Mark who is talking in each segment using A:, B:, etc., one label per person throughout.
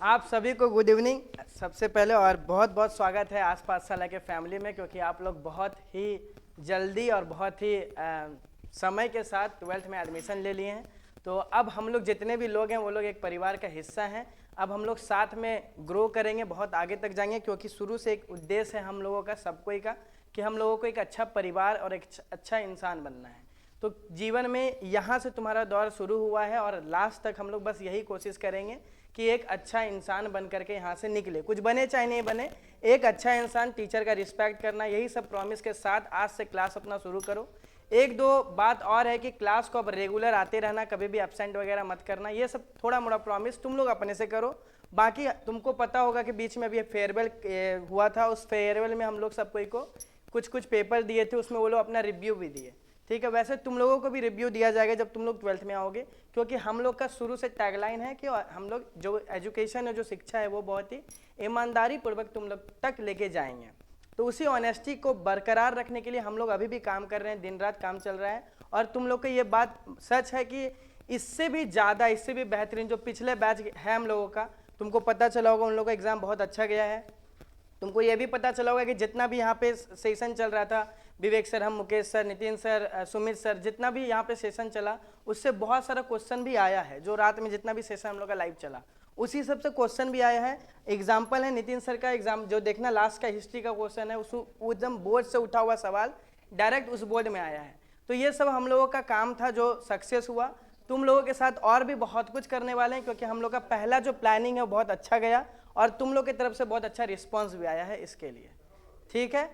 A: आप सभी को गुड इवनिंग सबसे पहले, और बहुत बहुत स्वागत है आसपास साला के फैमिली में, क्योंकि आप लोग बहुत ही जल्दी और बहुत ही समय के साथ 12th में एडमिशन ले लिए हैं। तो अब हम लोग जितने भी लोग हैं वो लोग एक परिवार का हिस्सा हैं। अब हम लोग साथ में ग्रो करेंगे, बहुत आगे तक जाएंगे, क्योंकि शुरू से एक उद्देश्य है हम लोगों का, सब कोई का, कि हम लोगों को एक अच्छा परिवार और एक अच्छा इंसान बनना है। तो जीवन में यहाँ से तुम्हारा दौर शुरू हुआ है और लास्ट तक हम लोग बस यही कोशिश करेंगे कि एक अच्छा इंसान बन करके यहाँ से निकले, कुछ बने चाहे नहीं बने, एक अच्छा इंसान, टीचर का रिस्पेक्ट करना, यही सब प्रॉमिस के साथ आज से क्लास अपना शुरू करो। एक दो बात और है कि क्लास को अब रेगुलर आते रहना, कभी भी एब्सेंट वगैरह मत करना, ये सब थोड़ा मोड़ा प्रॉमिस तुम लोग अपने से करो। बाकी तुमको पता होगा कि बीच में अभी फेयरवेल हुआ था, उस फेयरवेल में हम लोग सब कोई को कुछ कुछ पेपर दिए थे, उसमें वो लोग अपना रिव्यू भी दिए, ठीक है। वैसे तुम लोगों को भी रिव्यू दिया जाएगा जब तुम लोग 12th में आओगे, क्योंकि हम लोग का शुरू से टैगलाइन है कि हम लोग जो एजुकेशन है, जो शिक्षा है, वो बहुत ही ईमानदारी पूर्वक तुम लोग तक लेके जाएंगे। तो उसी ऑनेस्टी को बरकरार रखने के लिए हम लोग अभी भी काम कर रहे हैं, दिन रात काम चल रहा है। और तुम लोग को ये बात सच है कि इससे भी ज़्यादा, इससे भी बेहतरीन जो पिछले बैच है हम लोगों का, तुमको पता चला होगा उन लोगों का एग्ज़ाम बहुत अच्छा गया है। तुमको ये भी पता चला होगा कि जितना भी यहाँ पे सेशन चल रहा था, विवेक सर, हम Mukesh sir, Nitin sir, Sumit sir, जितना भी यहाँ पे सेशन चला, उससे बहुत सारा क्वेश्चन भी आया है। जो रात में जितना भी सेशन हम लोग का लाइव चला, उसी सब से क्वेश्चन भी आया है। एग्जाम्पल है नितिन सर का एग्जाम, जो देखना लास्ट का हिस्ट्री का क्वेश्चन है, उस एकदम बोर्ड से उठा हुआ सवाल डायरेक्ट उस बोर्ड में आया है। तो ये सब हम लोगों का काम था जो सक्सेस हुआ। तुम लोगों के साथ और भी बहुत कुछ करने वाले हैं, क्योंकि हम लोग का पहला जो प्लानिंग है वो बहुत अच्छा गया और तुम लोग की तरफ से बहुत अच्छा रिस्पॉन्स भी आया है इसके लिए, ठीक है।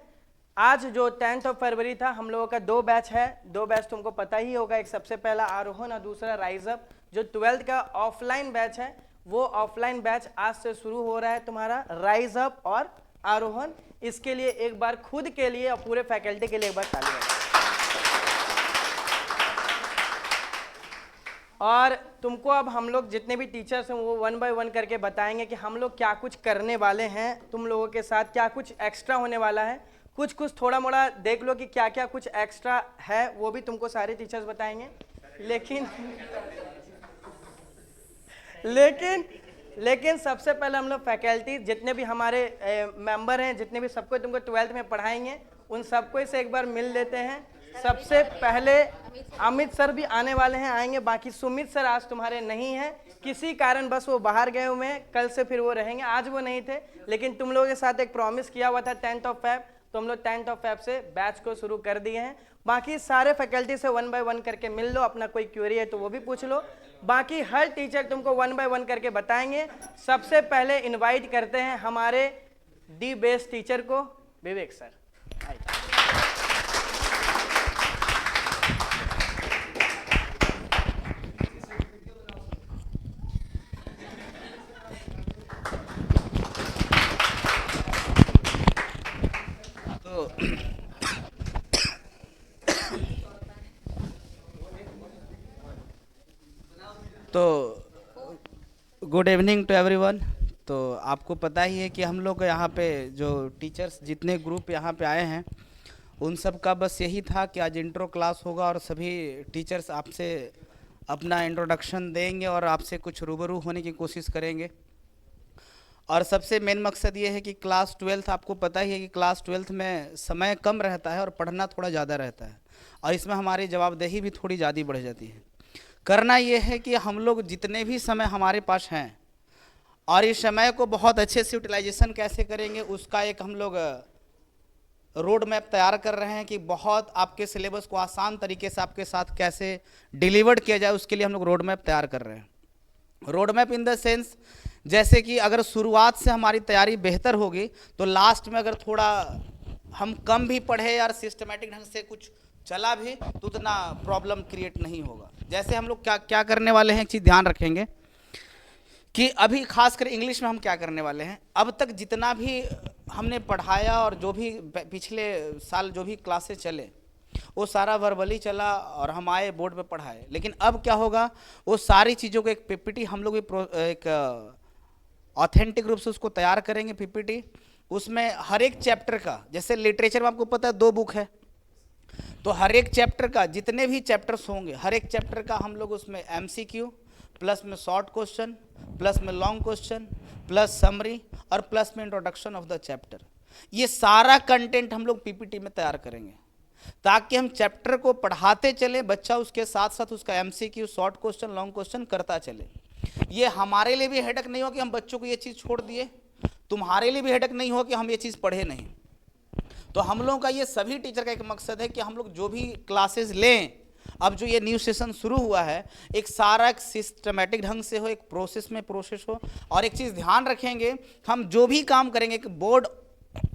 A: आज जो 10 फरवरी था, हम लोगों का 2 बैच है। 2 बैच तुमको पता ही होगा, एक सबसे पहला आरोहण और दूसरा राइज अप। जो 12th का ऑफलाइन बैच है, वो ऑफलाइन बैच आज से शुरू हो रहा है तुम्हारा, राइज अप और आरोहण। इसके लिए एक बार खुद के लिए और पूरे फैकल्टी के लिए एक बार ताली बजाओ। और तुमको अब हम लोग जितने भी टीचर्स हैं वो 1 बाय 1 करके बताएंगे कि हम लोग क्या कुछ करने वाले हैं, तुम लोगों के साथ क्या कुछ एक्स्ट्रा होने वाला है। कुछ कुछ थोड़ा मोड़ा देख लो कि क्या क्या कुछ एक्स्ट्रा है, वो भी तुमको सारे टीचर्स बताएंगे। लेकिन सबसे पहले हम लोग फैकल्टी, जितने भी हमारे मेंबर हैं, जितने भी, सबको तुमको 12th में पढ़ाएंगे, उन सबको से एक बार मिल लेते हैं। सबसे पहले अमित सर भी आने वाले हैं, आएंगे। बाकी सुमित सर आज तुम्हारे नहीं हैं, किसी कारण बस वो बाहर गए हुए हैं, कल से फिर वो रहेंगे, आज वो नहीं थे। लेकिन तुम लोगों के साथ एक प्रॉमिस किया हुआ था 10 फेब, तो हम लोग 10 फेब से बैच को शुरू कर दिए हैं। बाकी सारे फैकल्टी से 1 बाय 1 करके मिल लो, अपना कोई क्वेरी है तो वो भी पूछ लो। बाकी हर टीचर तुमको 1 बाय 1 करके बताएंगे। सबसे पहले इनवाइट करते हैं हमारे दी बेस्ट टीचर को, विवेक सर।
B: तो गुड इवनिंग टू एवरीवन। तो आपको पता ही है कि हम लोग यहाँ पे जो टीचर्स जितने ग्रुप यहाँ पे आए हैं, उन सब का बस यही था कि आज इंट्रो क्लास होगा और सभी टीचर्स आपसे अपना इंट्रोडक्शन देंगे और आपसे कुछ रूबरू होने की कोशिश करेंगे। और सबसे मेन मकसद ये है कि क्लास 12th, आपको पता ही है कि क्लास 12th में समय कम रहता है और पढ़ना थोड़ा ज़्यादा रहता है, और इसमें हमारी जवाबदेही भी थोड़ी ज़्यादा बढ़ जाती है। करना ये है कि हम लोग जितने भी समय हमारे पास हैं, और इस समय को बहुत अच्छे से यूटिलाइजेशन कैसे करेंगे, उसका एक हम लोग रोड मैप तैयार कर रहे हैं कि बहुत आपके सिलेबस को आसान तरीके से आपके साथ कैसे डिलीवर्ड किया जाए, उसके लिए हम लोग रोड मैप तैयार कर रहे हैं। Road map in the sense, जैसे कि अगर शुरुआत से हमारी तैयारी बेहतर होगी तो लास्ट में अगर थोड़ा हम कम भी पढ़े और सिस्टमेटिक ढंग से कुछ चला भी तो उतना प्रॉब्लम क्रिएट नहीं होगा। जैसे हम लोग क्या क्या करने वाले हैं, एक चीज़ ध्यान रखेंगे कि अभी खासकर इंग्लिश में हम क्या करने वाले हैं। अब तक जितना भी हमने पढ़ाया और जो भी पिछले साल जो भी क्लासेस चले, वो सारा वर्बली चला और हम आए बोर्ड पे पढ़ाए। लेकिन अब क्या होगा, वो सारी चीज़ों को एक पीपीटी हम लोग एक ऑथेंटिक रूप से उसको तैयार करेंगे पीपीटी। उसमें हर एक चैप्टर का, जैसे लिटरेचर में आपको पता है 2 बुक है, तो हर एक चैप्टर का जितने भी चैप्टर्स होंगे, हर एक चैप्टर का हम लोग उसमें MCQ प्लस में शॉर्ट क्वेश्चन प्लस में लॉन्ग क्वेश्चन प्लस समरी और प्लस में इंट्रोडक्शन ऑफ द चैप्टर। ये सारा कंटेंट हम लोग पीपीटी में तैयार करेंगे ताकि हम चैप्टर को पढ़ाते चले, बच्चा उसके साथ साथ उसका MCQ, short question, long question करता चले। ये हमारे लिए भी हेडक नहीं हो कि हम बच्चों को ये चीज़ छोड़ दिए, तुम्हारे लिए भी हेडक नहीं हो कि हम ये चीज़ पढ़े नहीं। तो हम लोगों का ये सभी टीचर का एक मकसद है कि हम लोग जो भी क्लासेस लें, अब जो ये न्यू सेशन शुरू हुआ है, एक सारा एक सिस्टमेटिक ढंग से हो, एक प्रोसेस हो। और एक चीज़ ध्यान रखेंगे, हम जो भी काम करेंगे एक बोर्ड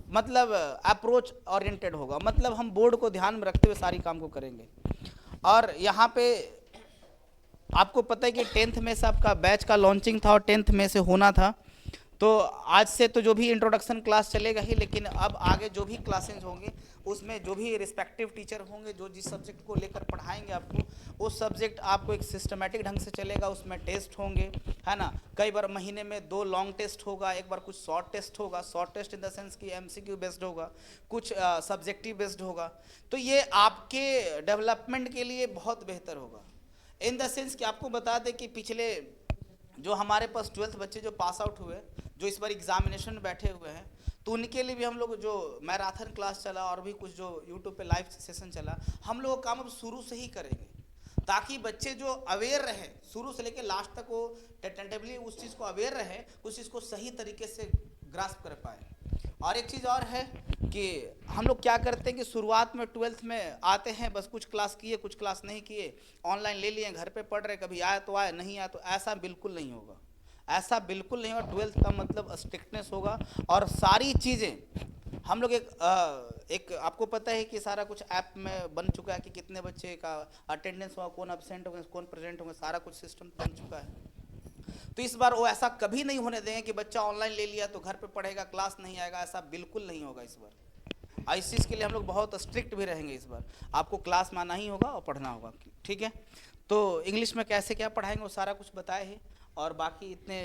B: मतलब अप्रोच ओरिएंटेड होगा, मतलब हम बोर्ड को ध्यान में रखते हुए सारी काम को करेंगे। और यहाँ पे आपको पता है कि 10th में से आपका बैच का लॉन्चिंग था और 10th में से होना था, तो आज से तो जो भी इंट्रोडक्शन क्लास चलेगा ही, लेकिन अब आगे जो भी क्लासेस होंगे उसमें जो भी रिस्पेक्टिव टीचर होंगे जो जिस सब्जेक्ट को लेकर पढ़ाएंगे आपको, उस सब्जेक्ट आपको एक सिस्टमेटिक ढंग से चलेगा, उसमें टेस्ट होंगे, है ना। कई बार महीने में 2 लॉन्ग टेस्ट होगा, एक बार कुछ शॉर्ट टेस्ट होगा। Short test in the sense कि एमसीक्यू बेस्ड होगा, कुछ सब्जेक्टिव बेस्ड होगा। तो ये आपके डेवलपमेंट के लिए बहुत बेहतर होगा, इन द सेंस कि आपको बता दें कि पिछले जो हमारे पास 12th बच्चे जो पास आउट हुए, जो इस बार एग्जामिनेशन में बैठे हुए हैं, तो उनके लिए भी हम लोग जो मैराथन क्लास चला और भी कुछ जो यूट्यूब पे लाइव सेशन चला, हम लोग काम अब शुरू से ही करेंगे ताकि बच्चे जो अवेयर रहे शुरू से लेकर लास्ट तक, वो टेंटेटिवली उस चीज़ को अवेयर रहे, उस चीज़ को सही तरीके से ग्रास्प कर पाए। और एक चीज़ और है कि हम लोग क्या करते हैं कि शुरुआत में 12th में आते हैं, बस कुछ क्लास किए, कुछ क्लास नहीं किए, ऑनलाइन ले लिए, घर पे पढ़ रहे, कभी आए तो आए, नहीं आए तो, ऐसा बिल्कुल नहीं होगा। ऐसा बिल्कुल नहीं होगा। 12th का मतलब स्ट्रिक्टनेस होगा और सारी चीज़ें हम लोग एक आपको पता है कि सारा कुछ ऐप में बन चुका है कि कितने बच्चे का अटेंडेंस हुआ, कौन एब्सेंट होंगे, कौन प्रेजेंट होंगे, सारा कुछ सिस्टम बन चुका है। तो इस बार वो ऐसा कभी नहीं होने देंगे कि बच्चा ऑनलाइन ले लिया तो घर पे पढ़ेगा, क्लास नहीं आएगा, ऐसा बिल्कुल नहीं होगा इस बार। इस चीज़ के लिए हम लोग बहुत स्ट्रिक्ट भी रहेंगे इस बार। आपको क्लास में आना ही होगा और पढ़ना होगा, ठीक है। तो इंग्लिश में कैसे क्या पढ़ाएंगे वो सारा कुछ बताए ही, और बाकी इतने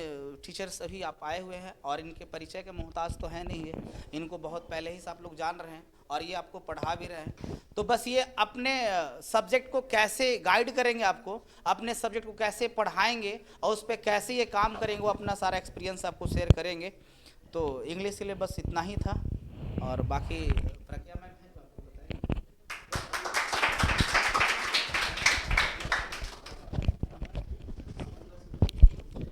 B: टीचर्स अभी आप आए हुए हैं और इनके परिचय के मोहताज तो है नहीं है, इनको बहुत पहले ही से आप लोग जान रहे हैं और ये आपको पढ़ा भी रहे हैं। तो बस ये अपने सब्जेक्ट को कैसे गाइड करेंगे, आपको अपने सब्जेक्ट को कैसे पढ़ाएंगे और उस पर कैसे ये काम करेंगे, वो अपना सारा एक्सपीरियंस आपको शेयर करेंगे। तो इंग्लिश के लिए बस इतना ही था और बाकी प्रज्ञा मैम है तो आपको बताएंगे।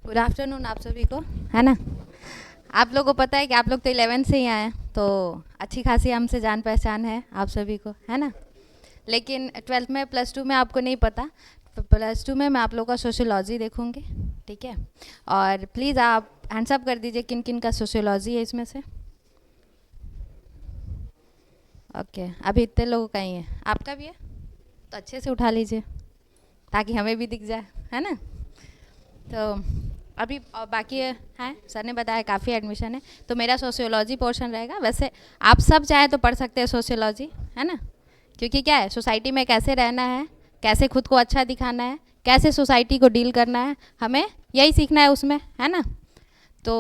C: गुड आफ्टरनून आप सभी को, है ना। आप लोगों को पता है कि आप लोग तो 11th से ही आए हैं, तो अच्छी खासी हमसे जान पहचान है आप सभी को, है ना। लेकिन 12th में, +2 में आपको नहीं पता, +2 में मैं आप लोगों का सोशियोलॉजी देखूंगी, ठीक है। और प्लीज़ आप हैंड्स अप कर दीजिए किन किन का सोशियोलॉजी है इसमें से। ओके, अभी इतने लोगों का ही है, आपका भी है तो अच्छे से उठा लीजिए ताकि हमें भी दिख जाए, है ना। तो अभी बाकी है, सर ने बताया काफ़ी एडमिशन है, तो मेरा सोशियोलॉजी पोर्शन रहेगा। वैसे आप सब चाहे तो पढ़ सकते हैं सोशियोलॉजी, है ना, क्योंकि क्या है, सोसाइटी में कैसे रहना है, कैसे खुद को अच्छा दिखाना है, कैसे सोसाइटी को डील करना है, हमें यही सीखना है उसमें, है ना। तो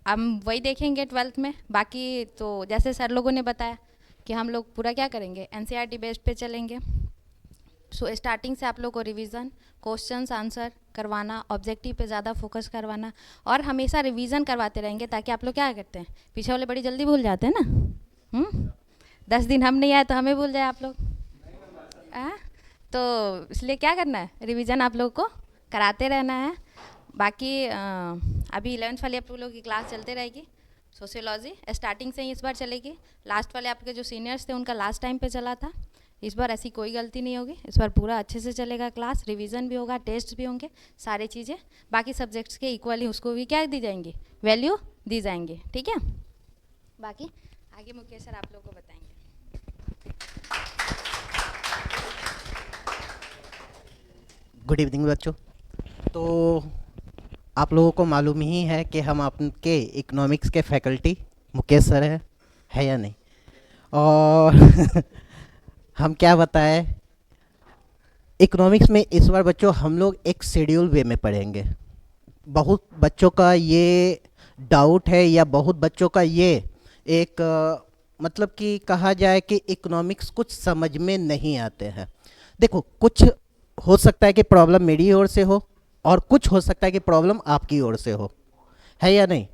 C: हम वही देखेंगे 12th में। बाकी तो जैसे सर लोगों ने बताया कि हम लोग पूरा क्या करेंगे, NCERT बेस्ड पे चलेंगे। सो स्टार्टिंग से आप लोग को रिवीजन, क्वेश्चंस आंसर करवाना, ऑब्जेक्टिव पे ज़्यादा फोकस करवाना और हमेशा रिवीजन करवाते रहेंगे ताकि आप लोग क्या करते हैं, पीछे वाले बड़ी जल्दी भूल जाते हैं ना। 10 दिन हम नहीं आए तो हमें भूल जाए आप लोग, तो इसलिए क्या करना है, रिवीजन आप लोग को कराते रहना है। बाकी अभी 11th वाली आप लोगों की क्लास चलते रहेगी, सोशियोलॉजी स्टार्टिंग से ही इस बार चलेगी। लास्ट वाले आपके जो सीनियर्स थे उनका लास्ट टाइम पे चला था, इस बार ऐसी कोई गलती नहीं होगी, इस बार पूरा अच्छे से चलेगा क्लास, रिवीजन भी होगा, टेस्ट भी होंगे, सारी चीज़ें बाकी सब्जेक्ट्स के इक्वली उसको भी क्या दी जाएंगी, वैल्यू दी जाएंगी, ठीक है। बाकी आगे मुकेश सर आप लोगों को बताएंगे।
D: गुड इवनिंग बच्चों। तो आप लोगों को मालूम ही है कि हम आपके इकोनॉमिक्स के फैकल्टी मुकेश सर है या नहीं, और हम क्या बताएं, इकोनॉमिक्स में इस बार बच्चों हम लोग एक शेड्यूल वे में पढ़ेंगे। बहुत बच्चों का ये डाउट है या बहुत बच्चों का ये एक मतलब कि कहा जाए कि इकोनॉमिक्स कुछ समझ में नहीं आते हैं। देखो, कुछ हो सकता है कि प्रॉब्लम मेरी ओर से हो और कुछ हो सकता है कि प्रॉब्लम आपकी ओर से हो। है या नहीं?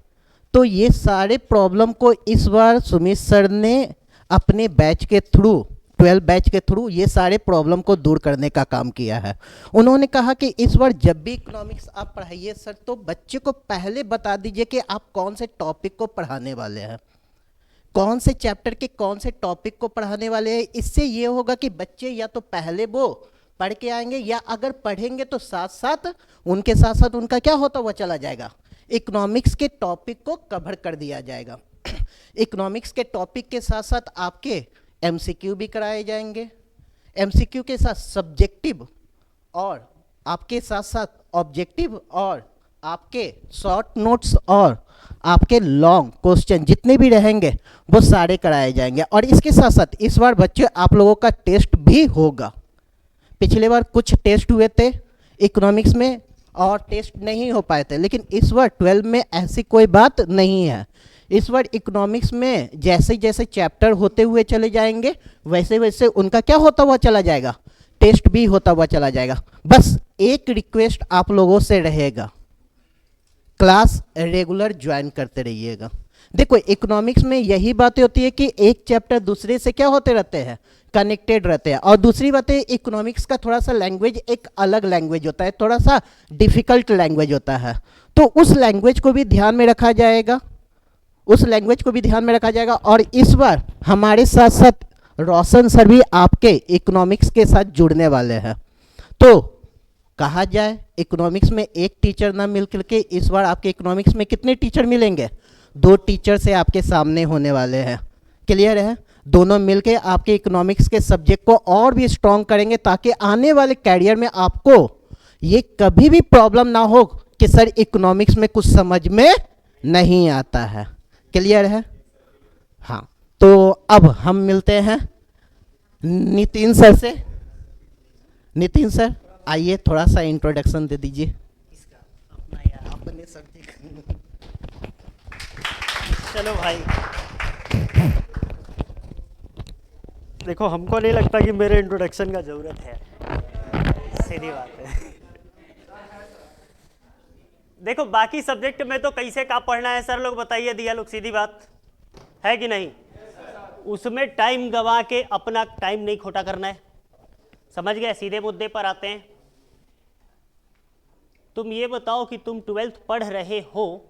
D: तो ये सारे प्रॉब्लम को इस बार सुमित सर ने अपने बैच के थ्रू 12 बैच के थ्रू ये सारे प्रॉब्लम को दूर करने का काम किया है। उन्होंने कहा कि इस बार जब भी इकोनॉमिक्स आप पढ़ाइए सर, तो बच्चे को पहले बता दीजिए कि आप कौन से टॉपिक को पढ़ाने वाले हैं, कौन से चैप्टर के कौन से टॉपिक को पढ़ाने वाले हैं। इससे ये होगा कि बच्चे या तो पहले वो पढ़ के आएंगे, या अगर पढ़ेंगे तो साथ साथ उनका क्या होता हुआ चला जाएगा, इकोनॉमिक्स के टॉपिक को कवर कर दिया जाएगा। इकोनॉमिक्स के टॉपिक के साथ साथ आपके एमसीक्यू भी कराए जाएंगे, एमसीक्यू के साथ सब्जेक्टिव और आपके साथ साथ ऑब्जेक्टिव और आपके शॉर्ट नोट्स और आपके लॉन्ग क्वेश्चन जितने भी रहेंगे वो सारे कराए जाएंगे। और इसके साथ साथ इस बार बच्चे आप लोगों का टेस्ट भी होगा। पिछले बार कुछ टेस्ट हुए थे इकोनॉमिक्स में और टेस्ट नहीं हो पाए थे, लेकिन इस बार 12 में ऐसी कोई बात नहीं है। इस बार इकोनॉमिक्स में जैसे जैसे चैप्टर होते हुए चले जाएंगे वैसे वैसे उनका क्या होता हुआ चला जाएगा, टेस्ट भी होता हुआ चला जाएगा। बस एक रिक्वेस्ट आप लोगों से रहेगा, क्लास रेगुलर ज्वाइन करते रहिएगा। देखो इकोनॉमिक्स में यही बातें होती है कि एक चैप्टर दूसरे से क्या होते रहते हैं, कनेक्टेड रहते हैं। और दूसरी बात है इकोनॉमिक्स का थोड़ा सा लैंग्वेज एक अलग लैंग्वेज होता है, थोड़ा सा डिफ़िकल्ट लैंग्वेज होता है, तो उस लैंग्वेज को भी ध्यान में रखा जाएगा, और इस बार हमारे साथ साथ रोशन सर भी आपके इकोनॉमिक्स के साथ जुड़ने वाले हैं। तो कहा जाए इकोनॉमिक्स में एक टीचर ना मिल करके इस बार आपके इकोनॉमिक्स में कितने टीचर मिलेंगे, 2 टीचर से आपके सामने होने वाले हैं। क्लियर है? दोनों मिलके आपके इकोनॉमिक्स के सब्जेक्ट को और भी स्ट्रॉन्ग करेंगे, ताकि आने वाले कैरियर में आपको ये कभी भी प्रॉब्लम ना हो कि सर इकोनॉमिक्स में कुछ समझ में नहीं आता है। क्लियर है? हाँ, तो अब हम मिलते हैं नितिन सर से। नितिन सर आइए, थोड़ा सा इंट्रोडक्शन दे दीजिए।
E: अपना यार अपने सब्जेक्ट। चलो भाई, देखो हमको नहीं लगता कि मेरे इंट्रोडक्शन का ज़रूरत है, सीधी बात है। देखो बाकी सब्जेक्ट में तो कैसे का पढ़ना है सर लोग बताइए, दिया लोग, सीधी बात है कि नहीं? उसमें टाइम गंवा के अपना टाइम नहीं खोटा करना है, समझ गए? सीधे मुद्दे पर आते हैं। तुम ये बताओ कि तुम 12th पढ़ रहे हो,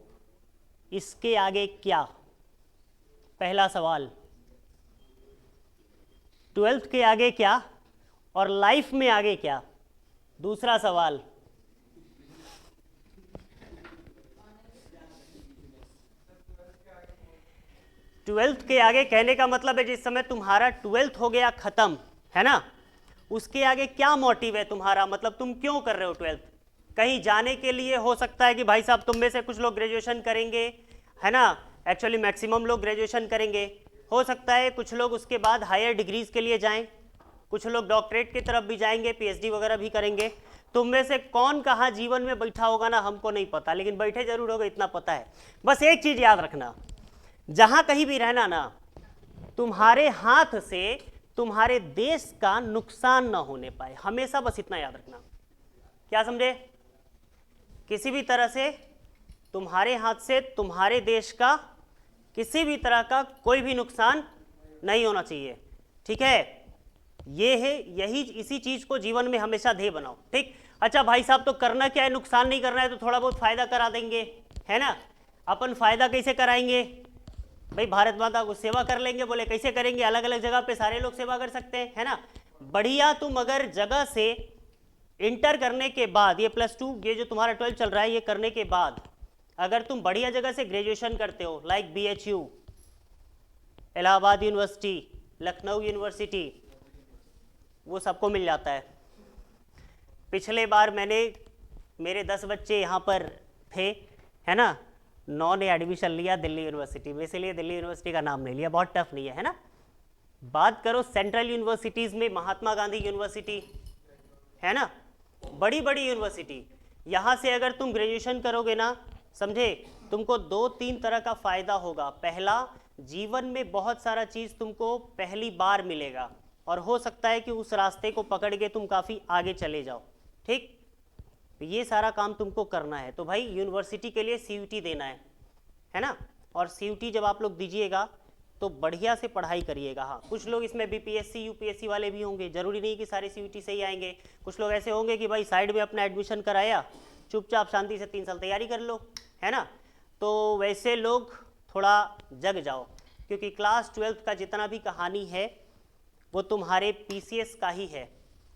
E: इसके आगे क्या? पहला सवाल, 12th के आगे क्या और लाइफ में आगे क्या? दूसरा सवाल, ट्वेल्थ के आगे कहने का मतलब है जिस समय तुम्हारा 12th हो गया खत्म, है ना, उसके आगे क्या मोटिव है तुम्हारा, मतलब तुम क्यों कर रहे हो 12th? कहीं जाने के लिए हो सकता है कि भाई साहब तुम में से कुछ लोग ग्रेजुएशन करेंगे, है ना, एक्चुअली मैक्सिमम लोग ग्रेजुएशन करेंगे। हो सकता है कुछ लोग उसके बाद हायर डिग्रीज के लिए जाएं, कुछ लोग डॉक्टरेट की तरफ भी जाएंगे, पीएचडी वगैरह भी करेंगे। तुम में से कौन कहाँ जीवन में बैठा होगा ना हमको नहीं पता, लेकिन बैठे जरूर होगा इतना पता है। बस एक चीज़ याद रखना, जहाँ कहीं भी रहना ना, तुम्हारे हाथ से तुम्हारे देश का नुकसान ना होने पाए, हमेशा बस इतना याद रखना। क्या समझे? किसी भी तरह से तुम्हारे हाथ से तुम्हारे देश का किसी भी तरह का कोई भी नुकसान नहीं होना चाहिए, ठीक है? ये है, यही इसी चीज को जीवन में हमेशा ध्येय बनाओ, ठीक? अच्छा भाई साहब तो करना क्या है, नुकसान नहीं करना है तो थोड़ा बहुत फायदा करा देंगे, है ना। अपन फायदा कैसे कराएंगे भाई? भारत माता को सेवा कर लेंगे। बोले कैसे करेंगे? अलग अलग जगह पे सारे लोग सेवा कर सकते हैं, है ना। बढ़िया, तुम अगर जगह से इंटर करने के बाद, ये +2 ये जो तुम्हारा 12 चल रहा है, ये करने के बाद अगर तुम बढ़िया जगह से ग्रेजुएशन करते हो, like BHU, Allahabad university, Lucknow university, वो सबको मिल जाता है। पिछले बार मेरे 10 बच्चे यहाँ पर थे, है ना, 9 ने एडमिशन लिया दिल्ली यूनिवर्सिटी में, इसलिए दिल्ली यूनिवर्सिटी का नाम नहीं लिया, बहुत टफ नहीं है ना। बात करो सेंट्रल यूनिवर्सिटीज़ में, महात्मा गांधी यूनिवर्सिटी, है ना, बड़ी बड़ी यूनिवर्सिटी, यहाँ से अगर तुम ग्रेजुएशन करोगे ना, समझे, तुमको 2-3 तरह का फ़ायदा होगा। पहला, जीवन में बहुत सारा चीज़ तुमको पहली बार मिलेगा, और हो सकता है कि उस रास्ते को पकड़ के तुम काफ़ी आगे चले जाओ, ठीक। तो ये सारा काम तुमको करना है। तो भाई यूनिवर्सिटी के लिए CUT देना है ना, और CUT जब आप लोग दीजिएगा तो बढ़िया से पढ़ाई करिएगा। हाँ, कुछ लोग इसमें BPSC UPSC वाले भी होंगे, जरूरी नहीं कि सारे CUT से ही आएंगे। कुछ लोग ऐसे होंगे कि भाई साइड में अपना एडमिशन कराया, चुपचाप शांति से 3 साल तैयारी कर लो, है ना। तो वैसे लोग थोड़ा जग जाओ, क्योंकि क्लास 12th का जितना भी कहानी है वो तुम्हारे PCS का ही है।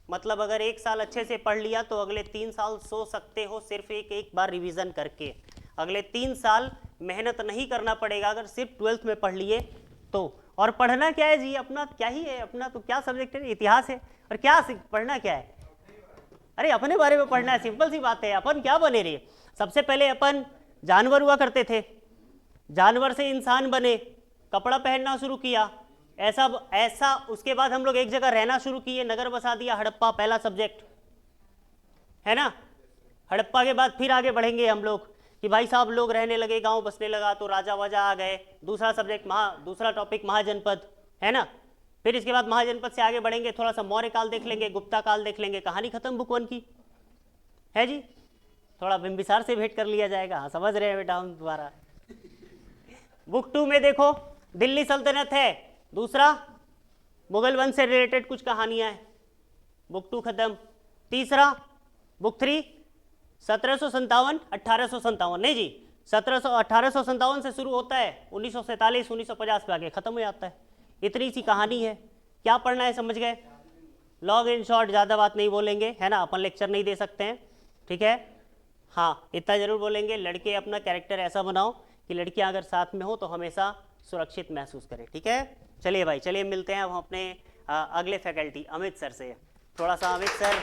E: मतलब अगर 1 साल अच्छे से पढ़ लिया तो अगले 3 साल सो सकते हो सिर्फ एक बार रिवीजन करके। अगले 3 साल मेहनत नहीं करना पड़ेगा अगर सिर्फ 12th में पढ़ लिए तो। और पढ़ना क्या है जी, अपना क्या ही है, अपना तो क्या सब्जेक्ट है, इतिहास है। और क्या पढ़ना क्या है, अरे अपने बारे में पढ़ना है, सिंपल सी बात है। अपन क्या बने रहे, सबसे पहले अपन जानवर हुआ करते थे, जानवर से इंसान बने, कपड़ा पहनना शुरू किया, ऐसा उसके बाद हम लोग एक जगह रहना शुरू किए, नगर बसा दिया, हड़प्पा पहला सब्जेक्ट है ना। हड़प्पा के बाद फिर आगे बढ़ेंगे हम लोग कि भाई साहब लोग रहने लगे, गांव बसने लगा तो राजा वाजा आ गए, दूसरा सब्जेक्ट दूसरा टॉपिक महाजनपद है ना। फिर इसके बाद महाजनपद से आगे बढ़ेंगे, थोड़ा सा मौर्य काल देख लेंगे, गुप्ता काल देख लेंगे, कहानी खत्म बुक 1 की है जी। थोड़ा बिंबिसार से भेंट कर लिया जाएगा, हाँ समझ रहे हैं बेटा हम दोबारा। बुक 2 में देखो दिल्ली सल्तनत है, दूसरा मुगल वंश से रिलेटेड कुछ कहानियां हैं, बुक 2 खत्म। तीसरा बुक 3 1757 1857 नहीं जी, 1857 से शुरू होता है, 1947 1950 पे आगे खत्म हो जाता है। इतनी सी कहानी है, क्या पढ़ना है समझ गए। लॉन्ग इन शॉर्ट ज़्यादा बात नहीं बोलेंगे है ना, अपन लेक्चर नहीं दे सकते हैं, ठीक है। हाँ इतना ज़रूर बोलेंगे, लड़के अपना कैरेक्टर ऐसा बनाओ कि लड़कियां अगर साथ में हो तो हमेशा सुरक्षित महसूस करें, ठीक है। चलिए भाई, चलिए मिलते हैं अब अपने अगले फैकल्टी अमित सर से। थोड़ा सा अमित सर,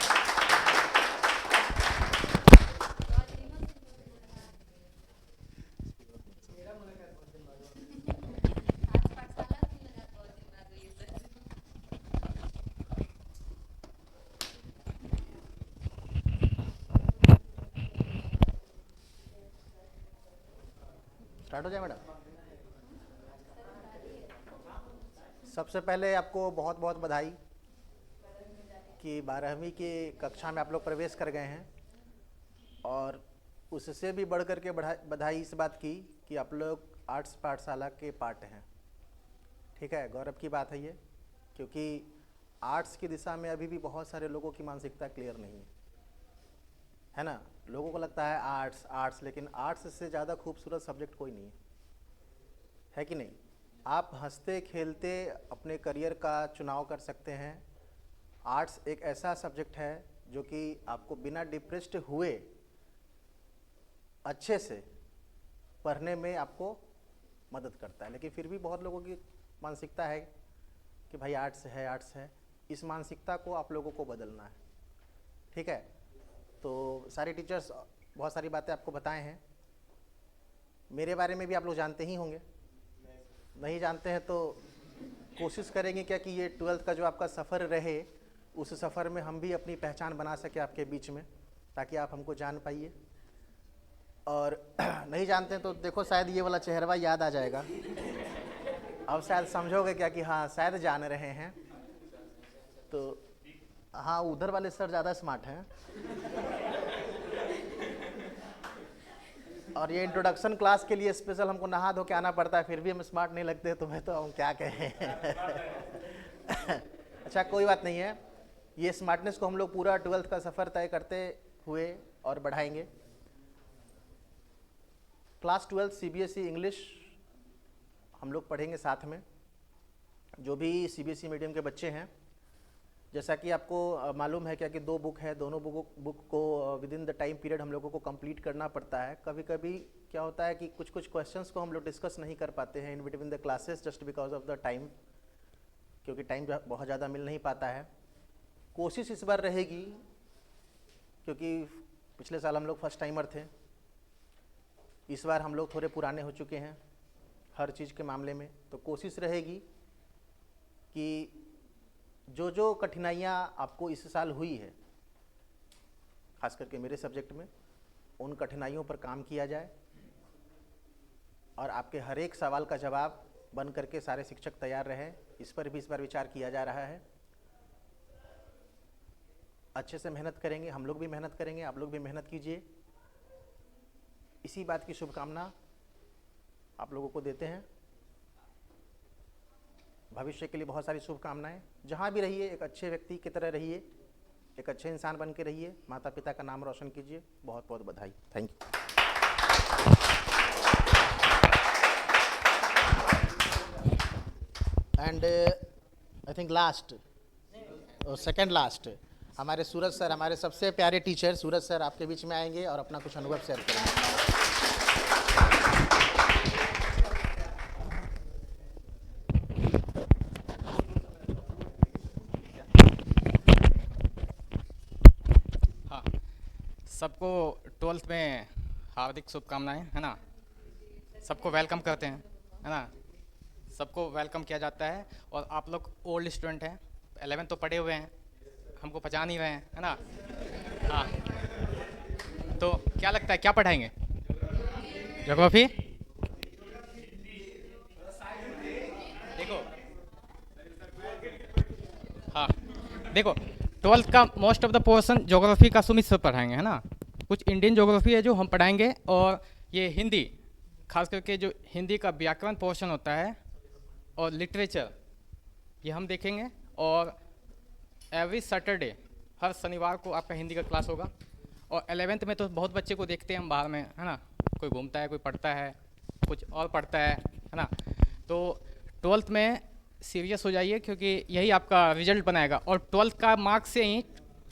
F: स्टार्ट हो जाए मैडम। सबसे पहले आपको बहुत बहुत बधाई कि 12वीं की कक्षा में आप लोग प्रवेश कर गए हैं, और उससे भी बढ़ कर के बधाई इस बात की कि आप लोग आर्ट्स पाठशाला के पार्ट हैं, ठीक है। गौरव की बात है ये, क्योंकि आर्ट्स की दिशा में अभी भी बहुत सारे लोगों की मानसिकता क्लियर नहीं है ना। लोगों को लगता है आर्ट्स आर्ट्स, लेकिन आर्ट्स से ज़्यादा खूबसूरत सब्जेक्ट कोई नहीं है कि नहीं। आप हंसते खेलते अपने करियर का चुनाव कर सकते हैं। आर्ट्स एक ऐसा सब्जेक्ट है जो कि आपको बिना डिप्रेस्ड हुए अच्छे से पढ़ने में आपको मदद करता है। लेकिन फिर भी बहुत लोगों की मानसिकता है कि भाई आर्ट्स है आर्ट्स है। इस मानसिकता को आप लोगों को बदलना है, ठीक है। तो सारे टीचर्स बहुत सारी बातें आपको बताए हैं, मेरे बारे में भी आप लोग जानते ही होंगे। नहीं जानते हैं तो कोशिश करेंगे क्या कि ये 12th का जो आपका सफ़र रहे, उस सफ़र में हम भी अपनी पहचान बना सके आपके बीच में, ताकि आप हमको जान पाइए। और नहीं जानते हैं तो देखो शायद ये वाला चेहरा याद आ जाएगा, अब शायद समझोगे क्या कि हाँ शायद जान रहे हैं। तो हाँ, उधर वाले सर ज़्यादा स्मार्ट हैं। और ये इंट्रोडक्शन क्लास के लिए स्पेशल हमको नहा धो के आना पड़ता है, फिर भी हम स्मार्ट नहीं लगते, तो मैं तो हम क्या कहें। अच्छा कोई बात नहीं है, ये स्मार्टनेस को हम लोग पूरा 12th का सफ़र तय करते हुए और बढ़ाएंगे। क्लास 12 CBSE इंग्लिश हम लोग पढ़ेंगे साथ में। जो भी CBSE मीडियम के बच्चे हैं, जैसा कि आपको मालूम है क्या कि 2 बुक है, दोनों बुक को with in the time period हम लोगों को कंप्लीट करना पड़ता है। कभी कभी क्या होता है कि कुछ क्वेश्चंस को हम लोग डिस्कस नहीं कर पाते हैं in between the classes, just because of the time, क्योंकि टाइम बहुत ज़्यादा मिल नहीं पाता है। कोशिश इस बार रहेगी, क्योंकि पिछले साल हम लोग फर्स्ट टाइमर थे, इस बार हम लोग थोड़े पुराने हो चुके हैं हर चीज़ के मामले में। तो कोशिश रहेगी कि जो जो कठिनाइयाँ आपको इस साल हुई है, खास करके मेरे सब्जेक्ट में, उन कठिनाइयों पर काम किया जाए, और आपके हर एक सवाल का जवाब बन करके सारे शिक्षक तैयार रहे, इस पर भी इस बार विचार किया जा रहा है। अच्छे से मेहनत करेंगे, हम लोग भी मेहनत करेंगे, आप लोग भी मेहनत कीजिए। इसी बात की शुभकामना आप लोगों को देते हैं। भविष्य के लिए बहुत सारी शुभकामनाएं। जहाँ भी रहिए एक अच्छे व्यक्ति की तरह रहिए, एक अच्छे इंसान बन के रहिए, माता पिता का नाम रोशन कीजिए। बहुत बहुत बधाई। Thank you. And I think last और सेकंड लास्ट हमारे सूरज सर, हमारे सबसे प्यारे टीचर सूरज सर आपके बीच में आएंगे और अपना कुछ अनुभव शेयर करेंगे।
G: हाँ, सबको 12th में हार्दिक शुभकामनाएं, है ना। सबको वेलकम करते हैं, है ना। सबको वेलकम किया जाता है। और आप लोग ओल्ड स्टूडेंट हैं, 11 तो पढ़े हुए हैं, हमको पहचान नहीं रहे हैं, है ना। हाँ, तो क्या लगता है क्या पढ़ाएंगे? ज्योग्राफी। देखो, हाँ देखो, 12th का most of the portion geography का सुमित सर पढ़ाएंगे, है ना। कुछ इंडियन ज्योग्राफी है जो हम पढ़ाएंगे, और ये हिंदी, खास करके जो हिंदी का व्याकरण पोर्शन होता है और लिटरेचर, ये हम देखेंगे। और एवरी सैटरडे, हर शनिवार को आपका हिंदी का क्लास होगा। और 11th में तो बहुत बच्चे को देखते हैं हम बाहर में, है ना। कोई घूमता है, कोई पढ़ता है, कुछ और पढ़ता है ना। तो 12th में सीरियस हो जाइए, क्योंकि यही आपका रिजल्ट बनाएगा। और 12th का मार्क्स से ही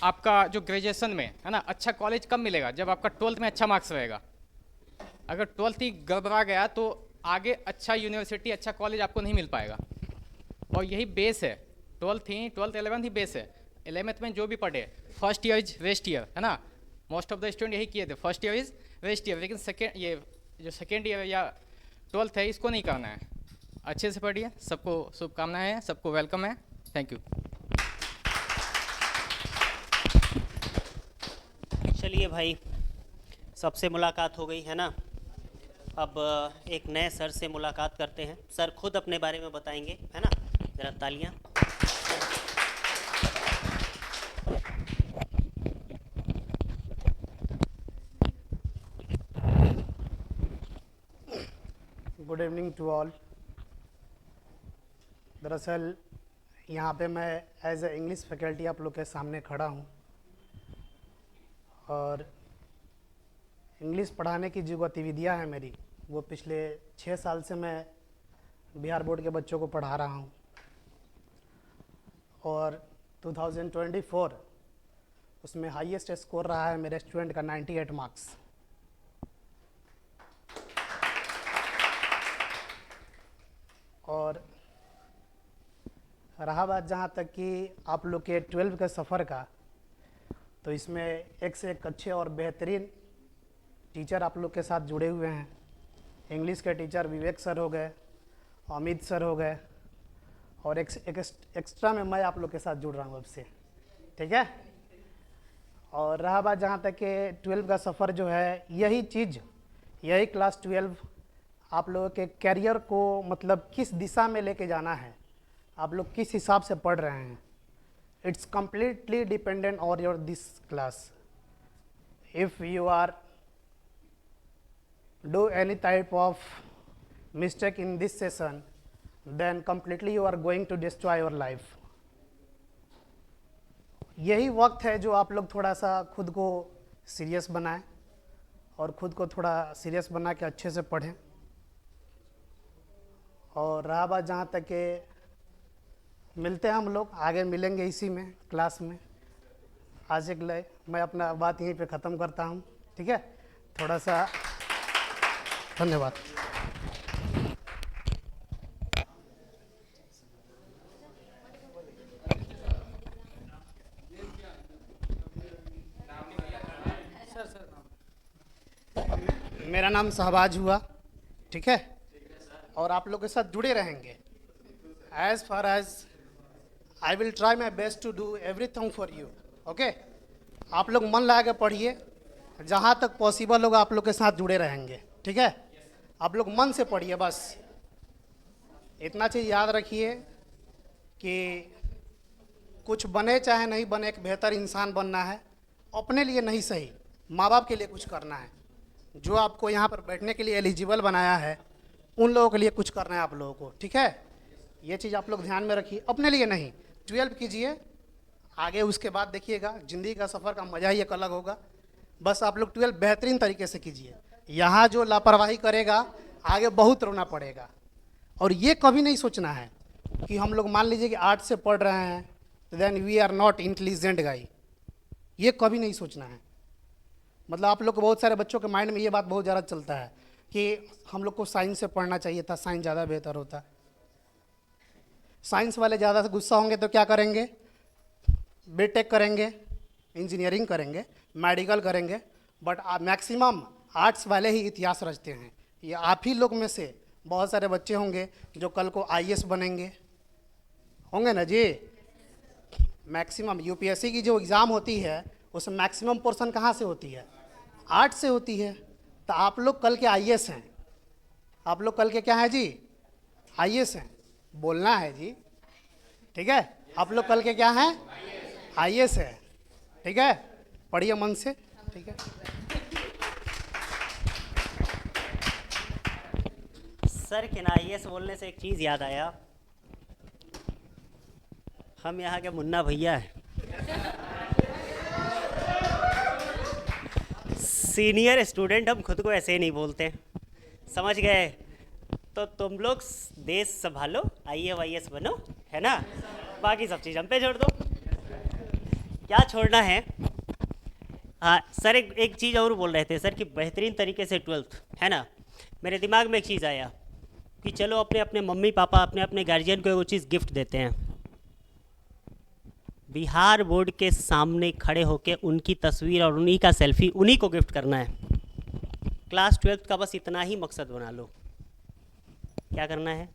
G: आपका जो ग्रेजुएशन में, है ना, अच्छा कॉलेज कब मिलेगा? जब आपका 12th में अच्छा मार्क्स रहेगा। अगर 12th ही गड़बड़ा गया तो आगे अच्छा यूनिवर्सिटी, अच्छा कॉलेज आपको नहीं मिल पाएगा। और यही बेस है, 12th 11th ही बेस है। 11th में जो भी पढ़े, first year is waste year, है ना। मोस्ट ऑफ द स्टूडेंट यही किए थे, first year is waste year. लेकिन सेकेंड ईयर या 12th है, इसको नहीं करना है। अच्छे से पढ़िए। सबको शुभकामनाएं हैं, सबको वेलकम है। Thank you.
E: चलिए भाई, सबसे मुलाकात हो गई, है ना। अब एक नए सर से मुलाकात करते हैं। सर खुद अपने बारे में बताएंगे, है ना। ज़रा तालियां।
H: Good evening to all. दरअसल यहाँ पे मैं एज ए इंग्लिश फैकल्टी आप लोग के सामने खड़ा हूँ, और इंग्लिश पढ़ाने की जो गतिविधियाँ हैं मेरी, वो पिछले 6 साल से मैं बिहार बोर्ड के बच्चों को पढ़ा रहा हूँ। और 2024 उसमें हाईएस्ट स्कोर रहा है मेरे स्टूडेंट का 98 मार्क्स। और रहा बात जहाँ तक कि आप लोग के 12 के सफ़र का, तो इसमें एक से एक अच्छे और बेहतरीन टीचर आप लोग के साथ जुड़े हुए हैं। इंग्लिश के टीचर विवेक सर हो गए, अमित सर हो गए, और एक्स्ट्रा में मैं आप लोग के साथ जुड़ रहा हूँ अब से, ठीक है। और रहा बात जहाँ तक कि 12 का सफ़र जो है, यही चीज़, यही क्लास 12 आप लोगों के कैरियर को मतलब किस दिशा में लेके जाना है, आप लोग किस हिसाब से पढ़ रहे हैं, it's completely dependent on your this class. If you are do any type of mistake in this session, then completely you are going to destroy your life. यही वक्त है जो आप लोग थोड़ा सा खुद को सीरियस बनाएं, और खुद को थोड़ा सीरियस बना के अच्छे से पढ़ें। और रहा बात जहाँ तक के मिलते हैं हम लोग, आगे मिलेंगे इसी में क्लास में। आज एक लिए मैं अपना बात यहीं पे ख़त्म करता हूँ, ठीक है। थोड़ा सा धन्यवाद। मेरा नाम शहबाज हुआ, ठीक है। और आप लोग के साथ जुड़े रहेंगे। As far as I will try my best to do everything for you, okay. आप लोग मन लगा के पढ़िए, जहाँ तक पॉसिबल होगा आप लोग के साथ जुड़े रहेंगे, ठीक है। आप लोग मन से पढ़िए, बस इतना चीज़ याद रखिए कि कुछ बने चाहे नहीं बने, एक बेहतर इंसान बनना है। अपने लिए नहीं सही, माँ बाप के लिए कुछ करना है। जो आपको यहाँ पर बैठने के लिए एलिजिबल बनाया है, उन लोगों के लिए कुछ करना है आप लोगों को, ठीक है? ये चीज़ आप लोग ध्यान में रखिए, अपने लिए नहीं। 12 कीजिए, आगे उसके बाद देखिएगा ज़िंदगी का सफ़र का मज़ा ही एक अलग होगा। बस आप लोग 12 बेहतरीन तरीके से कीजिए। यहाँ जो लापरवाही करेगा आगे बहुत रोना पड़ेगा। और ये कभी नहीं सोचना है कि हम लोग मान लीजिए कि आर्ट से पढ़ रहे हैं तो then we are not intelligent guy, ये कभी नहीं सोचना है। मतलब आप लोग को बहुत सारे बच्चों के माइंड में ये बात बहुत ज़्यादा चलता है कि हम लोग को साइंस से पढ़ना चाहिए था, साइंस ज़्यादा बेहतर होता। साइंस वाले ज़्यादा से गुस्सा होंगे तो क्या करेंगे? बीटेक करेंगे, इंजीनियरिंग करेंगे, मेडिकल करेंगे, बट मैक्सिमम आर्ट्स वाले ही इतिहास रचते हैं। ये आप ही लोग में से बहुत सारे बच्चे होंगे जो कल को आईएएस बनेंगे, होंगे ना जी? मैक्सिमम यूपीएससी की जो एग्ज़ाम होती है उसमें मैक्सिमम पोर्शन कहाँ से होती है? आर्ट से होती है। तो आप लोग कल के आईएएस हैं, आप लोग कल के क्या हैं जी? आईएएस हैं। बोलना है जी, ठीक है? आप लोग कल के क्या हैं? आईएएस है, ठीक है? पढ़िए मन से, ठीक है?
E: सर के ना आईएएस बोलने से एक चीज़ याद आया, हम यहाँ के मुन्ना भैया हैं, सीनियर स्टूडेंट, हम खुद को ऐसे ही नहीं बोलते, समझ गए? तो तुम लोग देश संभालो, आईएएस बनो, है ना? बाकी सब चीज़ हम पे छोड़ दो। क्या छोड़ना है? हाँ सर, एक चीज़ और बोल रहे थे सर कि बेहतरीन तरीके से 12th, है ना? मेरे दिमाग में एक चीज़ आया कि चलो अपने अपने मम्मी पापा, अपने अपने गार्जियन को वो चीज़ गिफ्ट देते हैं। बिहार बोर्ड के सामने खड़े होके उनकी तस्वीर और उन्हीं का सेल्फी उन्हीं को गिफ्ट करना है। क्लास 12th का बस इतना ही मकसद बना लो। क्या करना है?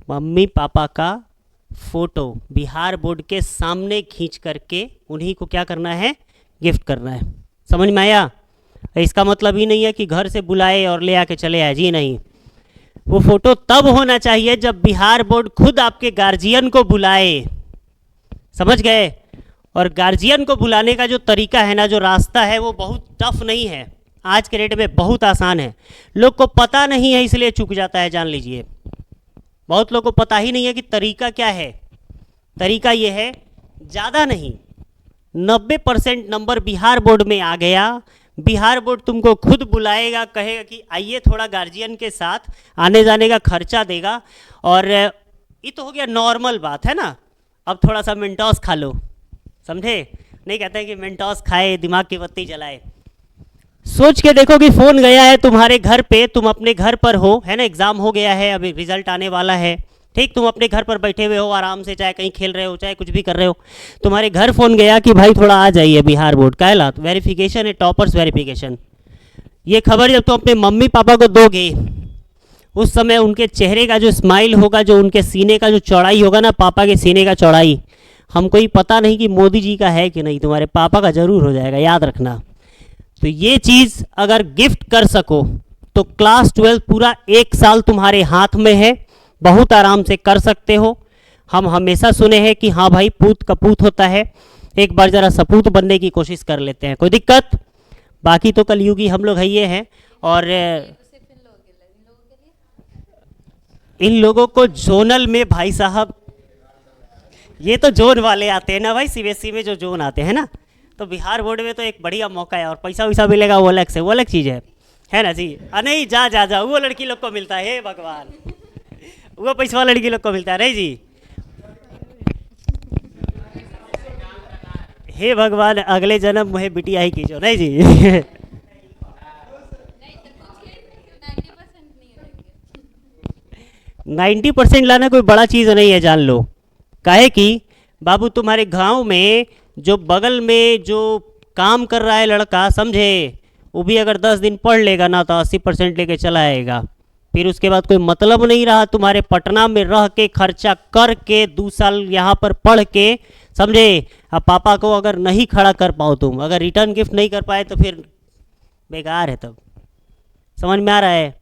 E: मम्मी पापा का फ़ोटो बिहार बोर्ड के सामने खींच करके उन्हीं को क्या करना है? गिफ्ट करना है। समझ में आया? इसका मतलब ही नहीं है कि घर से बुलाए और ले आके चले आए, जी नहीं। वो फ़ोटो तब होना चाहिए जब बिहार बोर्ड खुद आपके गार्जियन को बुलाए, समझ गए? और गार्जियन को बुलाने का जो तरीका है ना, जो रास्ता है, वो बहुत टफ नहीं है, आज के डेट में बहुत आसान है। लोग को पता नहीं है इसलिए चूक जाता है, जान लीजिए। बहुत लोग को पता ही नहीं है कि तरीका क्या है। तरीका ये है, ज़्यादा नहीं, 90% नंबर बिहार बोर्ड में आ गया, बिहार बोर्ड तुमको खुद बुलाएगा, कहेगा कि आइए, थोड़ा गार्जियन के साथ आने जाने का खर्चा देगा। और ये तो हो गया नॉर्मल बात, है ना? अब थोड़ा सा मेंटोस खा लो, समझे? नहीं कहते हैं कि मेंटोस खाए दिमाग की बत्ती जलाए। सोच के देखो कि फ़ोन गया है तुम्हारे घर पे, तुम अपने घर पर हो, है ना? एग्ज़ाम हो गया है, अभी रिजल्ट आने वाला है, ठीक? तुम अपने घर पर बैठे हुए हो आराम से, चाहे कहीं खेल रहे हो, चाहे कुछ भी कर रहे हो, तुम्हारे घर फ़ोन गया कि भाई थोड़ा आ जाइए बिहार बोर्ड का, है वेरिफिकेशन है, टॉपर्स वेरिफिकेशन। ये खबर जब तुम अपने मम्मी पापा को दोगे, उस समय उनके चेहरे का जो स्माइल होगा, जो उनके सीने का जो चौड़ाई होगा ना, पापा के सीने का चौड़ाई, हमको ही पता नहीं कि मोदी जी का है कि नहीं, तुम्हारे पापा का ज़रूर हो जाएगा, याद रखना। तो ये चीज़ अगर गिफ्ट कर सको तो क्लास 12 पूरा 1 साल तुम्हारे हाथ में है, बहुत आराम से कर सकते हो। हम हमेशा सुने हैं कि हाँ भाई, पूत कपूत होता है, एक बार ज़रा सपूत बनने की कोशिश कर लेते हैं, कोई दिक्कत? बाकी तो कलयुगी हम लोग है ये हैं। और इन लोगों को जोनल में भाई साहब, ये तो जोन वाले आते हैं ना भाई, सीबीएसई में जो जोन आते हैं ना, तो बिहार बोर्ड में तो एक बढ़िया मौका है, और पैसा वैसा मिलेगा वो अलग से, वो अलग चीज़ है ना जी? नहीं, जा जा जा, वो लड़की लोग को मिलता है, हे भगवान, वो पैसा लड़की लोग को मिलता है, नहीं जी? हे भगवान, अगले जन्म मुझे बिटिया ही कीजो, नहीं जी? 90% लाना कोई बड़ा चीज़ नहीं है, जान लो। काहे कि बाबू तुम्हारे गांव में जो बगल में जो काम कर रहा है लड़का, समझे, वो भी अगर 10 दिन पढ़ लेगा ना तो 80% लेके चला आएगा। फिर उसके बाद कोई मतलब नहीं रहा तुम्हारे पटना में रह के खर्चा करके 2 साल यहाँ पर पढ़ के, समझे? अब पापा को अगर नहीं खड़ा कर पाओ तुम, अगर रिटर्न गिफ्ट नहीं कर पाए, तो फिर बेकार है। तब समझ में आ रहा है?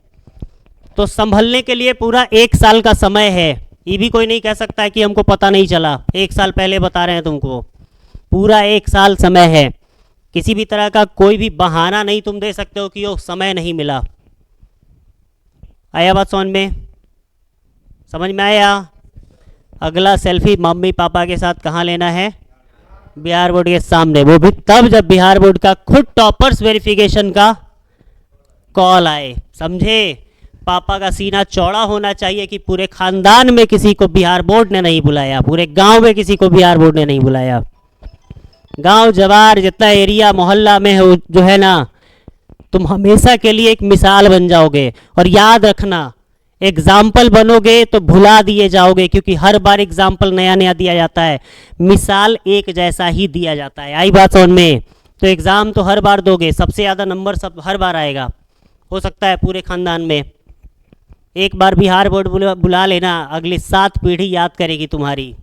E: तो संभलने के लिए पूरा 1 साल का समय है, ये भी कोई नहीं कह सकता है कि हमको पता नहीं चला, 1 साल पहले बता रहे हैं तुमको, पूरा 1 साल समय है। किसी भी तरह का कोई भी बहाना नहीं तुम दे सकते हो कि वो समय नहीं मिला। आया बात समझ में आया? अगला सेल्फी मम्मी पापा के साथ कहाँ लेना है? बिहार बोर्ड के सामने, वो भी तब जब बिहार बोर्ड का खुद टॉपर्स वेरिफिकेशन का कॉल आए। समझे? पापा का सीना चौड़ा होना चाहिए कि पूरे खानदान में किसी को बिहार बोर्ड ने नहीं बुलाया, पूरे गांव में किसी को बिहार बोर्ड ने नहीं बुलाया। गांव जवार जितना एरिया मोहल्ला में हो जो है ना, तुम हमेशा के लिए एक मिसाल बन जाओगे। और याद रखना, एग्जाम्पल बनोगे तो भुला दिए जाओगे, क्योंकि हर बार एग्जाम्पल नया नया दिया जाता है, मिसाल एक जैसा ही दिया जाता है। आई बात समझ में? तो एग्ज़ाम तो हर बार दोगे, सबसे ज़्यादा नंबर सब हर बार आएगा, हो सकता है पूरे खानदान में। एक बार बिहार बोर्ड बुला लेना, अगली 7 पीढ़ी याद करेगी तुम्हारी,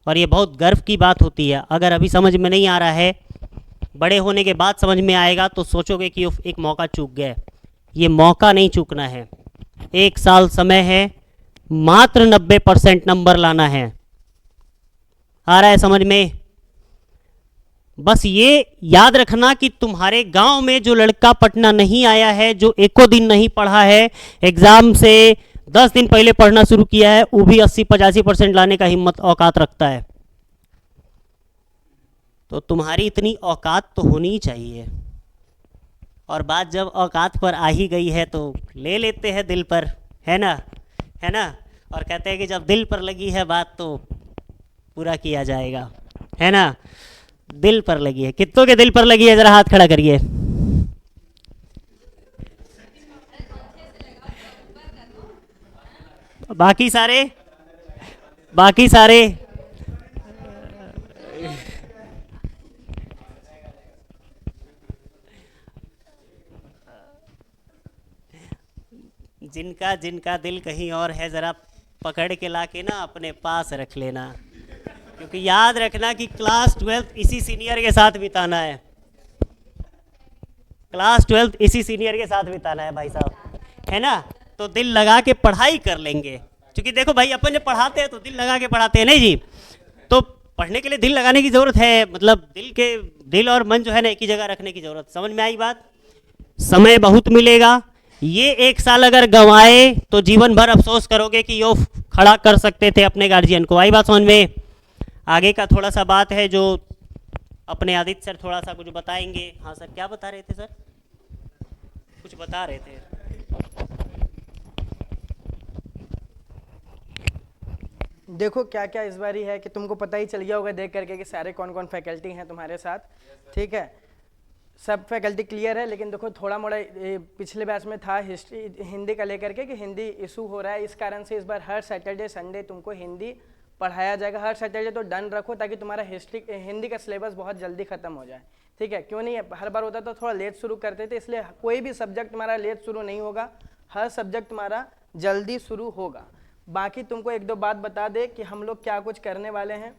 E: और ये बहुत गर्व की बात होती है। अगर अभी समझ में नहीं आ रहा है, बड़े होने के बाद समझ में आएगा तो सोचोगे कि एक मौका चूक गए। ये मौका नहीं चूकना है। 1 साल समय है, मात्र 90% नंबर लाना है। आ रहा है समझ में? बस ये याद रखना कि तुम्हारे गांव में जो लड़का पटना नहीं आया है, जो एको दिन नहीं पढ़ा है, एग्ज़ाम से 10 दिन पहले पढ़ना शुरू किया है, वो भी 80-85% लाने का हिम्मत औकात रखता है। तो तुम्हारी इतनी औकात तो होनी ही चाहिए। और बात जब औकात पर आ ही गई है तो ले लेते हैं दिल पर, है ना? है ना? और कहते हैं कि जब दिल पर लगी है बात तो पूरा किया जाएगा, है ना? दिल पर लगी है। कितनों के दिल पर लगी है? ज़रा हाथ खड़ा करिए। बाकी सारे जिनका दिल कहीं और है, ज़रा पकड़ के ला के ना अपने पास रख लेना, क्योंकि याद रखना कि क्लास 12 इसी सीनियर के साथ बिताना है। क्लास 12 इसी सीनियर के साथ बिताना है भाई साहब, है ना? तो दिल लगा के पढ़ाई कर लेंगे, क्योंकि देखो भाई, अपन जब पढ़ाते हैं तो दिल लगा के पढ़ाते हैं, नहीं जी? तो पढ़ने के लिए दिल लगाने की ज़रूरत है, मतलब दिल और मन जो है ना एक ही जगह रखने की ज़रूरत। समझ में आई बात? समय बहुत मिलेगा। ये 1 साल अगर गंवाए तो जीवन भर अफसोस करोगे कि यो खड़ा कर सकते थे अपने गार्जियन को। आई बात समझ में? आगे का थोड़ा सा बात है जो अपने आदित्य सर थोड़ा सा कुछ बताएंगे। हाँ सर, क्या बता रहे थे सर? कुछ बता रहे थे।
A: देखो क्या क्या इस बारी है कि तुमको पता ही चल गया होगा देख करके कि सारे कौन कौन फैकल्टी हैं तुम्हारे साथ, ठीक है? सब फैकल्टी क्लियर है, लेकिन देखो थोड़ा मोड़ा पिछले बैच में था हिंदी का लेकर के कि हिंदी इशू हो रहा है, इस कारण से इस बार हर सैटरडे संडे तुमको हिंदी पढ़ाया जाएगा। हर सैटरडे तो डन रखो ताकि तुम्हारा हिंदी का सिलेबस बहुत जल्दी खत्म हो जाए, ठीक है? क्यों नहीं, हर बार होता तो थोड़ा लेट शुरू करते थे, इसलिए कोई भी सब्जेक्ट तुम्हारा लेट शुरू नहीं होगा, हर सब्जेक्ट तुम्हारा जल्दी शुरू होगा। बाकी तुमको 1-2 बात बता दे कि हम लोग क्या कुछ करने वाले हैं।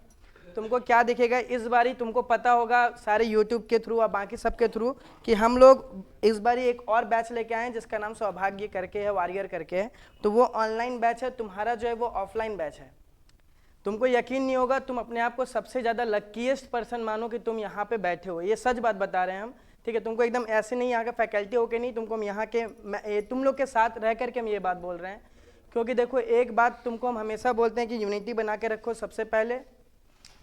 A: तुमको क्या दिखेगा इस बारी, तुमको पता होगा सारे यूट्यूब के थ्रू और बाकी सब के थ्रू कि हम लोग इस बारी एक और बैच लेके आए हैं जिसका नाम सौभाग्य करके है, वॉरियर करके है। तो वो ऑनलाइन बैच है, तुम्हारा जो है वो ऑफलाइन बैच है। तुमको यकीन नहीं होगा, तुम अपने आप को सबसे ज़्यादा लकीएस्ट पर्सन मानो कि तुम यहाँ पे बैठे हो। ये सच बात बता रहे हैं हम, ठीक है? तुमको एकदम ऐसे नहीं यहाँ के फैकल्टी हो के नहीं, तुमको हम यहाँ के तुम लोग के साथ रह करके हम ये बात बोल रहे हैं। क्योंकि देखो एक बात तुमको हम हमेशा बोलते हैं कि यूनिटी बना के रखो सबसे पहले,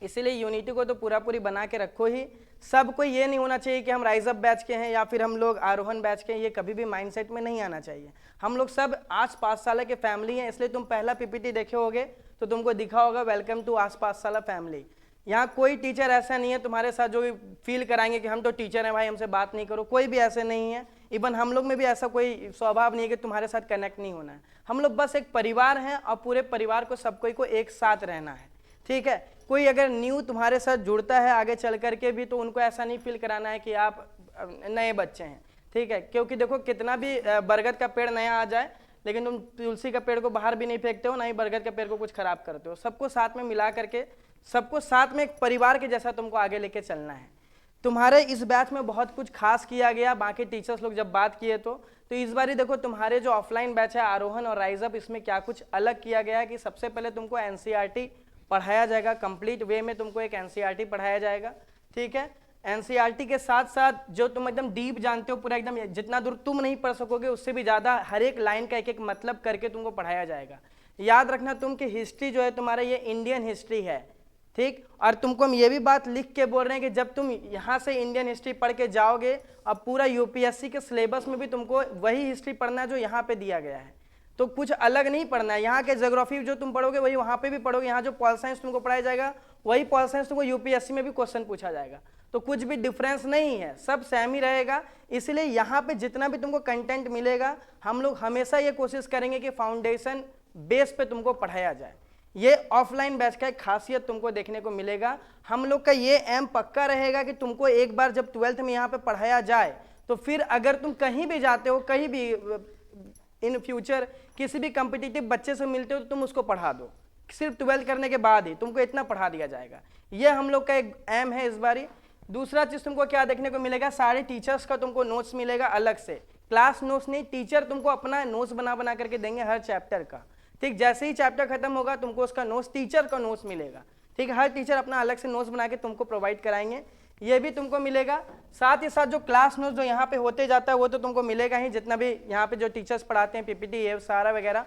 A: इसीलिए यूनिटी को तो पूरी बना के रखो ही। सब कोई ये नहीं होना चाहिए कि हम राइज अप बैच के हैं या फिर हम लोग आरोहण बैच के हैं, ये कभी भी माइंडसेट में नहीं आना चाहिए। हम लोग सब आज पाठशाला के फैमिली हैं, इसलिए तुम पहला पीपीटी देखे होगे तो तुमको दिखा होगा वेलकम टू आज पाठशाला फैमिली। यहाँ कोई टीचर ऐसा नहीं है तुम्हारे साथ जो भी फील कराएंगे कि हम तो टीचर हैं भाई हमसे बात नहीं करो, कोई भी ऐसे नहीं है। इवन हम लोग में भी ऐसा कोई स्वभाव नहीं है कि तुम्हारे साथ कनेक्ट नहीं होना है। हम लोग बस एक परिवार हैं और पूरे परिवार को सब कोई को एक साथ रहना है, ठीक है? कोई अगर न्यू तुम्हारे साथ जुड़ता है आगे चल करके भी तो उनको ऐसा नहीं फील कराना है कि आप नए बच्चे हैं, ठीक है? क्योंकि देखो कितना भी बरगद का पेड़ नया आ जाए, लेकिन तुम तुलसी का पेड़ को बाहर भी नहीं फेंकते हो, ना ही बरगद के पेड़ को कुछ खराब करते हो। सबको साथ में मिला करके, सबको साथ में एक परिवार के जैसा तुमको आगे लेके चलना है, तुम्हारे इस बैच में बहुत कुछ खास किया गया, बाकी टीचर्स लोग जब बात किए तो इस बार ही देखो तुम्हारे जो ऑफलाइन बैच है आरोहण और राइज अप, इसमें क्या कुछ अलग किया गया है कि सबसे पहले तुमको एनसीईआरटी पढ़ाया जाएगा, कंप्लीट वे में तुमको एक एनसीईआरटी पढ़ाया जाएगा, ठीक है। एनसीईआरटी के साथ साथ जो तुम एकदम डीप जानते हो पूरा एकदम, जितना दूर तुम नहीं पढ़ सकोगे उससे भी ज़्यादा हर एक लाइन का एक एक मतलब करके तुमको पढ़ाया जाएगा। याद रखना तुम कि हिस्ट्री जो है तुम्हारा ये इंडियन हिस्ट्री है, ठीक। और तुमको हम ये भी बात लिख के बोल रहे हैं कि जब तुम यहाँ से इंडियन हिस्ट्री पढ़ के जाओगे, अब पूरा यूपीएससी के सिलेबस में भी तुमको वही हिस्ट्री पढ़ना है जो यहाँ पे दिया गया है, तो कुछ अलग नहीं पढ़ना है। यहाँ के ज्योग्राफी जो तुम पढ़ोगे वही वहाँ पे भी पढ़ोगे, यहाँ जो पॉल साइंस तुमको पढ़ाया जाएगा वही पॉल साइंस तुमको यूपीएससी में भी क्वेश्चन पूछा जाएगा, तो कुछ भी डिफरेंस नहीं है, सब सेम ही रहेगा। इसलिए यहाँ पे जितना भी तुमको कंटेंट मिलेगा हम लोग हमेशा ये कोशिश करेंगे कि फाउंडेशन बेस पे तुमको पढ़ाया जाए। ये ऑफलाइन बैच का एक खासियत तुमको देखने को मिलेगा। हम लोग का ये एम पक्का रहेगा कि तुमको एक बार जब 12th में यहाँ पे पढ़ाया जाए तो फिर अगर तुम कहीं भी जाते हो, कहीं भी इन फ्यूचर किसी भी कम्पिटिटिव बच्चे से मिलते हो तो तुम उसको पढ़ा दो, सिर्फ 12th करने के बाद ही तुमको इतना पढ़ा दिया जाएगा। ये हम लोग का एक एम है इस बारी। दूसरा चीज़ तुमको क्या देखने को मिलेगा, सारे टीचर्स का तुमको नोट्स मिलेगा अलग से, क्लास नोट्स नहीं, टीचर तुमको अपना नोट्स बना करके देंगे हर चैप्टर का, ठीक। जैसे ही चैप्टर खत्म होगा तुमको उसका नोट्स, टीचर का नोट्स मिलेगा, ठीक। हर टीचर अपना अलग से नोट्स बना के तुमको प्रोवाइड कराएंगे, ये भी तुमको मिलेगा। साथ ही साथ जो क्लास नोट्स जो यहाँ पे होते जाता है वो तो तुमको मिलेगा ही, जितना भी यहाँ पे जो टीचर्स पढ़ाते हैं पीपीटी ये सारा वगैरह